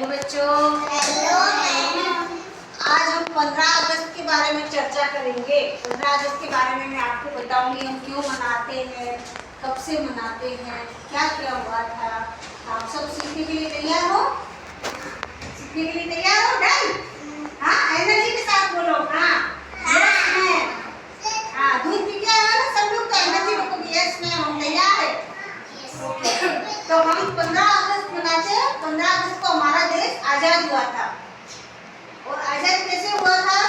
Hello बच्चों। Hello. आज हम 15 अगस्त के बारे में चर्चा करेंगे। 15 अगस्त के बारे में मैं आपको बताऊंगी हम क्यों मनाते हैं, कब से मनाते हैं, क्या क्या हुआ था। आप सब सीखने के लिए तैयार हो? सीखने के लिए तैयार हो? डन? हाँ, एनर्जी के साथ बोलो। हाँ, यस मैम। हाँ, दूध पी के आए ना सब लोग, तो एनर्जी रखोगे। यस मैम, हम तैयार है। तो हम 15 अगस्त मनाते हैं। 15 अगस्त को हमारा देश आजाद हुआ था। और आजाद कैसे हुआ था?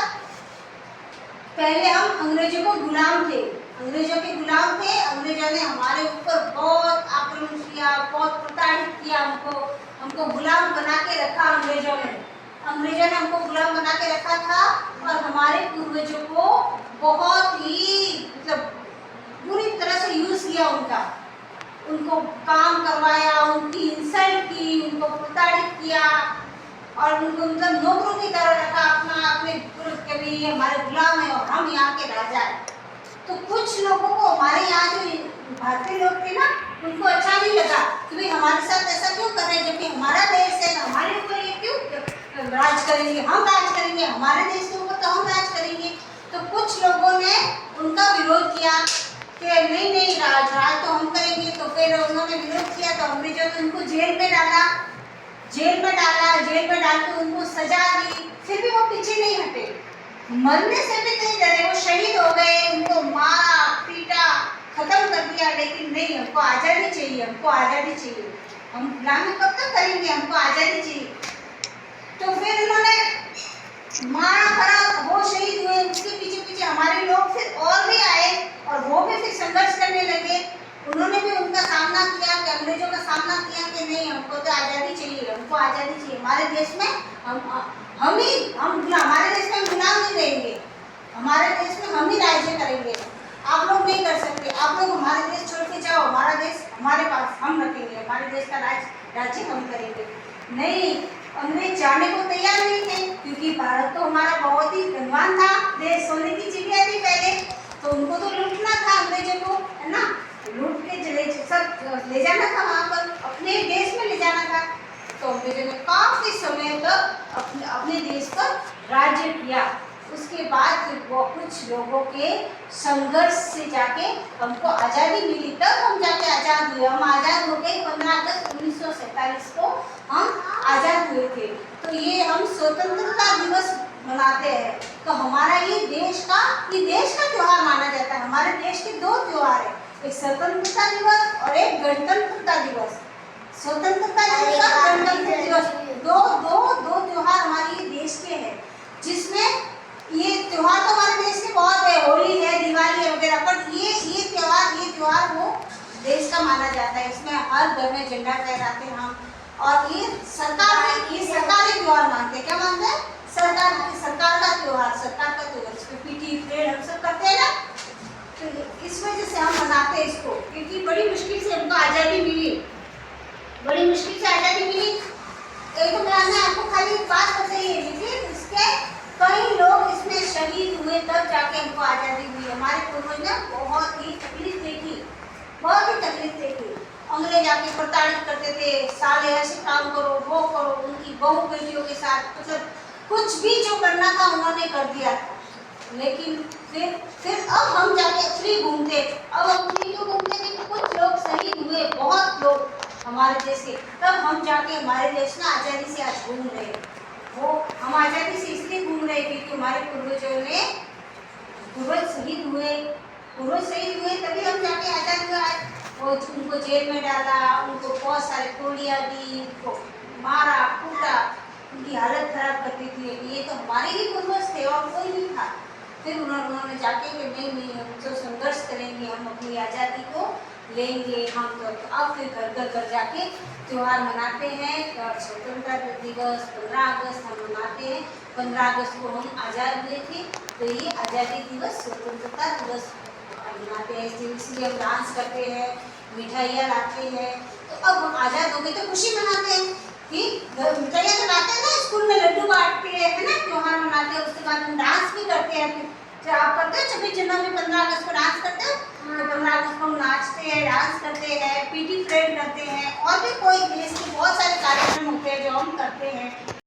पहले हम अंग्रेजों को गुलाम थे, अंग्रेजों के गुलाम थे। अंग्रेजों ने हमारे ऊपर बहुत आक्रमण किया, बहुत प्रताड़ित किया, हमको गुलाम बना के रखा। अंग्रेजों ने हमको गुलाम बना के रखा था। और हमारे पूर्वजों को बहुत ही मतलब बुरी तरह से यूज किया उनको काम करवाया, उनकी इंसल्ट की, उनको प्रताड़ित किया और उनको मतलब नौकरों की तरह रखा अपने कभी ये हमारे गुलाम है और हम यहाँ के राजा है। तो कुछ लोगों को हमारे यहाँ जो भारतीय लोग थे ना, उनको अच्छा नहीं लगा कि भाई हमारे साथ ऐसा क्यों कर रहे हैं, जबकि हमारा देश है ना, हमारे ऊपर ये क्यों राज करेंगे, हम राज करेंगे, हमारे देश के ऊपर तो हम राज करेंगे। तो कुछ लोगों ने उनका विरोध किया कि नहीं राज तो हम करेंगे। तो फिर उन्होंने विरोध किया तो अंग्रेजों ने उनको जेल में डाला, जेल में डाल के उनको सजा दी। फिर भी वो पीछे नहीं हटे, मरने से भी नहीं डरे, वो शहीद हो गए। उनको मारा पीटा खत्म कर दिया, लेकिन नहीं, हमको आज़ादी चाहिए, हमको आज़ादी चाहिए, हम गुलामी कब तक करेंगे, हमको आज़ादी चाहिए। तो फिर उन्होंने मारा पड़ा, वो शहीद हुए, उसके पीछे पीछे हमारे लोग फिर और भी आए और वो भी फिर संघर्ष करने लगे। उन्होंने भी उनका सामना किया, कि अंग्रेजों का सामना किया कि नहीं, हमको तो आज़ादी चाहिए, हमको आज़ादी चाहिए। हमारे देश में हमारे देश में हम गुलाम नहीं रहेंगे, हमारे देश में हम ही राज्य करेंगे, आप लोग नहीं कर सकते, आप लोग हमारे देश छोड़ के जाओ, हमारा देश हमारे पास, हम रखेंगे, हमारे देश का राज्य हम करेंगे। नहीं, अंग्रेज जाने को तैयार नहीं थे, क्योंकि भारत तो हमारा बहुत ही धनवान था देश, सोने की चिड़िया थी पहले, तो उनको तो लूटना था अंग्रेजों को, है ना, लूट के सब ले जाना था, वहाँ पर अपने देश में ले जाना था। तो अंग्रेजों ने काफी समय तक अपने देश पर राज्य किया। उसके बाद फिर वो कुछ लोगों के संघर्ष से जाके हमको आज़ादी मिली, तब हम जाके आज़ाद हुए। हम आज़ाद हो गए 15 अगस्त 1947 को हम आज़ाद हुए थे। तो ये हम स्वतंत्रता दिवस मनाते हैं। तो हमारा ये देश का त्योहार माना जाता है। हमारे देश के 2 त्योहार है, एक स्वतंत्रता दिवस और एक गणतंत्रता दिवस। स्वतंत्रता दिवस और गणतंत्र दिवस दो त्योहार हमारे देश के हैं, जिसमें ये त्योहार तो हमारे देश के बहुत है, होली है, दिवाली है वगैरह, पर ये त्योहार वो देश का माना जाता है। इसमें हर घर में झंडा फहराते हैं हम, और ये सरकारी त्योहार मानते हैं। क्या मानते हैं? सरकार का त्योहार, इसमें पीटी परेड हम सब करते हैं ना, तो इस वजह से हम मनाते हैं इसको, क्योंकि बड़ी मुश्किल से हमको आज़ादी मिली, बड़ी मुश्किल से आज़ादी मिली। एक तो मैं आपको खाली एक बात बताइए, लेकिन इसके कई लोग इसमें शहीद हुए, तब जाके हमको आज़ादी हुई। हमारे पूर्वज ने बहुत ही तकलीफ देखी, बहुत ही तकलीफ देखी। अंग्रेज आके प्रताड़ित करते थे, साले ऐसे काम करो, वो करो, उनकी बहू बेटियों के साथ मतलब कुछ भी जो करना था उन्होंने कर दिया था। लेकिन फिर अब हम जाके फ्री घूमते। अब हम फ्री क्यों घूमते थे? कुछ लोग शहीद हुए, बहुत लोग हमारे देश के, तब हम जाके हमारे देश में आज़ादी से आज घूम रहे। वो हम आज़ादी से इसलिए घूम रहे क्योंकि हमारे पूर्वज शहीद हुए तभी हम जाके आज़ाद हुए। वो उनको जेल में डाला, उनको बहुत सारे गोलियां दी, उनको मारा कूटा, उनकी हालत खराब करती थी। ये तो हमारे ही पूर्वज थे और कोई नहीं था। फिर उन्होंने जाके कि नहीं हम तो संघर्ष करेंगे, हम अपनी आज़ादी को लेंगे। हम तो अब फिर घर जाके त्योहार मनाते हैं। स्वतंत्रता दिवस 15 अगस्त हम मनाते हैं। 15 अगस्त को हम आज़ाद हुए थे, तो ये आज़ादी दिवस, स्वतंत्रता दिवस मनाते हैं। इसलिए हम डांस करते हैं, मिठाइयाँ लाते हैं। तो अब हम आज़ाद हो गए तो खुशी मनाते हैं कि मिठाइयाँ तो लाते हैं ना, स्कूल में लड्डू बांटते हैं, है ना, त्योहार मनाते हैं। उसके बाद हम डांस भी करते हैं। जो आप करते हो 26 जनवरी 15 अगस्त को डांस करते हो, तो 15 अगस्त को हम नाचते हैं, डांस करते हैं, पीटी परेड करते हैं, और भी कोई देश के बहुत सारे कार्यक्रम होते हैं जो हम करते हैं।